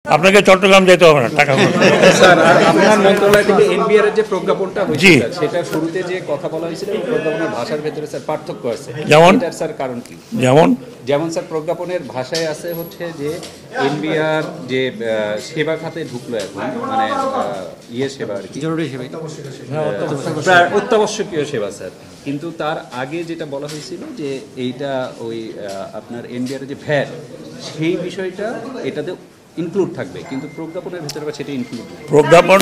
আপনাকে চট্টগ্রাম যেতে হবে না, টাকা স্যার। আর আপনার মন্ত্রণালয় থেকে এনবিআর এর যে প্রজ্ঞাপনটা হয়েছে স্যার, সেটা শুরুতে যে কথা বলা হয়েছিল প্রজ্ঞাপনের ভাষার ভেতরে স্যার পার্থক্য আছে, যেমন এটার স্যার কারণ কি? যেমন স্যার প্রজ্ঞাপনের ভাষায় আছে হচ্ছে যে এনবিআর যে সেবা খাতে ঢুকলো এখন, মানে সেবা আর কি, জরুরি সেবা, অত্যাবশ্যকীয় সেবা স্যার। কিন্তু তার আগে যেটা বলা হয়েছিল যে এইটা ওই আপনার এনবিআর যে ভ্যাট, সেই বিষয়টা এটাতে ইনক্লুড থাকবে, কিন্তু প্রজ্ঞাপনের ভিতরে বা সেটা ইনক্লুড নেই। প্রজ্ঞাপন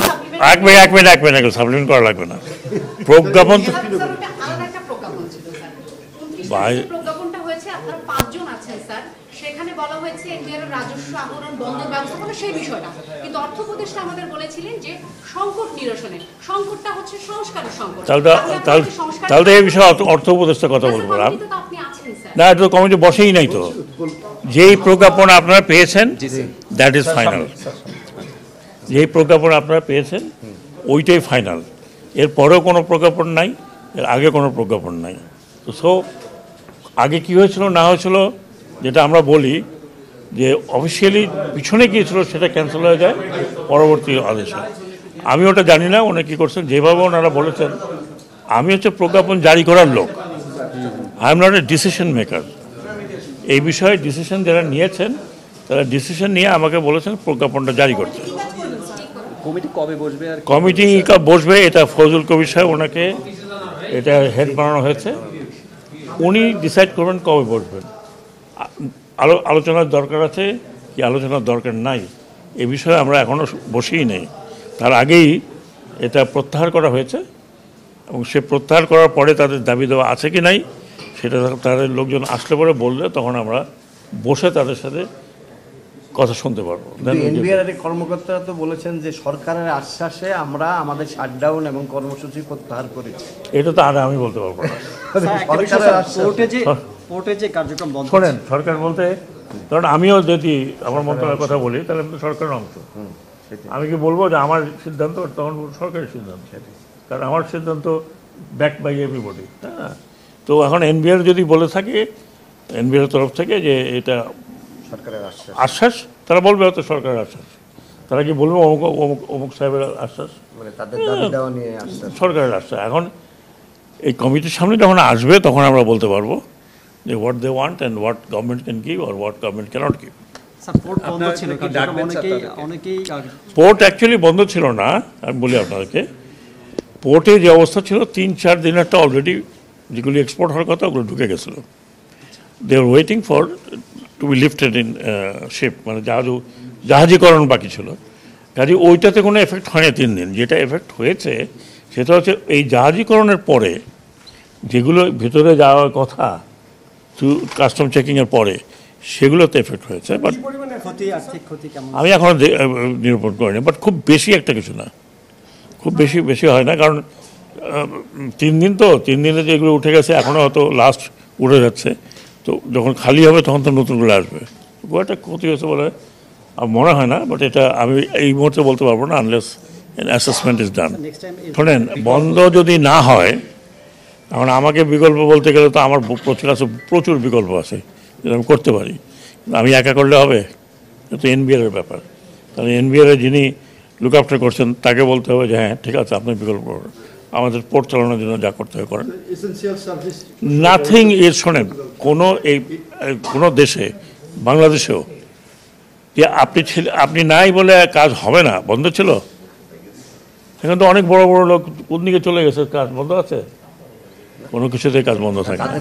এক মিনিট সাপ্লিমেন্ট করা লাগবে না। প্রজ্ঞাপন প্রজ্ঞাপনটা হয়েছে, আপনারা 5 জন আছেন স্যার, সেখানে বলা হয়েছে এনবিআর রাজস্ব আহরণ বন্দর ব্যবস্থাপনা সেই বিষয়টা, কিন্তু অর্থ উপদেষ্টা আমাদের বলেছিলেন যে সংকট নিরসনে, সংকটটা হচ্ছে সংস্কারের সংকট। তাহলে এই বিষয়ে অর্থ উপদেষ্টা কথা বলবো না, এটা তো কমিটি বসেই নাই তো। যেই প্রজ্ঞাপন আপনারা পেয়েছেন দ্যাট ইজ ফাইনাল, যেই প্রজ্ঞাপন আপনারা পেয়েছেন ওইটাই ফাইনাল। এর পরেও কোনো প্রজ্ঞাপন নাই, এর আগে কোনো প্রজ্ঞাপন নাই। তো সো আগে কী হয়েছিল না হয়েছিল যেটা আমরা বলি যে অফিসিয়ালি পিছনে গিয়েছিল সেটা ক্যান্সেল হয়ে যায় পরবর্তী আদেশে। আমি ওটা জানি না ওনারা কী করছেন, যেভাবে ওনারা বলেছেন। আমি হচ্ছে প্রজ্ঞাপন জারি করার লোক, I am not a decision maker. এই বিষয়ে ডিসিশন যারা নিয়েছেন তারা ডিসিশন নিয়ে আমাকে বলেছেন প্রজ্ঞাপনটা জারি করতে। কমিটি কবে বসবে? আর কমিটি বসবে, এটা ফজল কবির সাহেব, ওনাকে এটা হেড বানানো হয়েছে, উনি ডিসাইড করবেন কবে বসবেন। আলোচনার দরকার আছে কি আলোচনার দরকার নাই এ বিষয়ে আমরা এখনও বসেই নেই। তার আগেই এটা প্রত্যাহার করা হয়েছে এবং সে প্রত্যাহার করার পরে তাদের দাবি দেওয়া আছে কি নাই সেটা তাদের লোকজন আসলে পরে বললে তখন আমরা বসে তাদের সাথে কথা শুনতে পারবো। এনবিআর কর্মকর্তারা তো বলেছেন যে সরকারের আশ্বাসে আমরা আমাদের শাটডাউন এবং কর্মসূচি প্রত্যাহার করেছি। এটা তো আর আমি বলতে পারবো না। শোনেন, সরকার বলতে ধরুন আমিও যদি আমার মন্ত্রণালয়ের কথা বলি তাহলে আমি তো সরকারের অংশ। আমি কি বলবো যে আমার সিদ্ধান্ত, তখন সরকারের সিদ্ধান্ত, কারণ আমার সিদ্ধান্ত ব্যাকড বাই এভরিবডি। হ্যাঁ, তো এখন এনবিআর যদি বলে থাকে এনবিআর তরফ থেকে যে এটা সরকারের আশ্বাস, তারা বলবে হয়তো সরকারের আশ্বাস। তারা কি বলবে অমুক অমুক অমুক সাহেবের আশ্বাস, মানে তাদের দাবি দেওয়া নিয়ে আশ্বাস, সরকারের আশ্বাস। এখন এই কমিটির সামনে যখন আসবে তখন আমরা বলতে পারবো যে what they want and what government can give আর what government can't give. Port actually বন্ধ ছিল না, আমি বলি আপনাদেরকে। পোর্টে যে অবস্থা ছিল 3-4 দিনেরটা অলরেডি যেগুলি এক্সপোর্ট হওয়ার কথা ওগুলো ঢুকে গেছিলো। They are waiting for to be lifted in ship, মানে জাহাজীকরণ বাকি ছিল। কাজে ওইটাতে কোনো এফেক্ট হয়নি 3 দিন। যেটা এফেক্ট হয়েছে সেটা হচ্ছে এই জাহাজীকরণের পরে যেগুলো ভিতরে যাওয়ার কথা কাস্টম চেকিংয়ের পরে সেগুলোতে এফেক্ট হয়েছে। বাট আমি এখনও নিরূপণ করিনি, বাট খুব বেশি একটা কিছু না, খুব বেশি হয় না। কারণ 3 দিন তো, 3 দিনে যেগুলো উঠে গেছে এখনও হয়তো লাস্ট উঠে যাচ্ছে। তো যখন খালি হবে তখন তো নতুনগুলো আসবে। খুব একটা ক্ষতি হয়েছে বলে আমার মনে হয় না, বাট এটা আমি এই মুহূর্তে বলতে পারবো না আনলেস অ্যাসেসমেন্ট ইজ ডান। শোনেন, বন্ধ যদি না হয় এখন আমাকে বিকল্প বলতে গেলে তো আমার কাছে প্রচুর বিকল্প আছে যেটা আমি করতে পারি। আমি একা করলে হবে? এটা এনবিআরের ব্যাপার। তাহলে এনবিআরের যিনি লুক আফটার করছেন তাকে বলতে হবে যে হ্যাঁ ঠিক আছে আপনি বিকল্প করবেন, আমাদের পোর্ট চালানোর জন্য যা করতে হবে করেন। নাথিং ইজ, শোনেন, কোনো দেশে, বাংলাদেশেও যে আপনি নাই বলে কাজ হবে না, বন্ধ ছিল। সেখানে তো অনেক বড় বড় লোক কোন দিকে চলে গেছে, কাজ বন্ধ আছে? কোনো কিছুতেই কাজ বন্ধ থাকে না।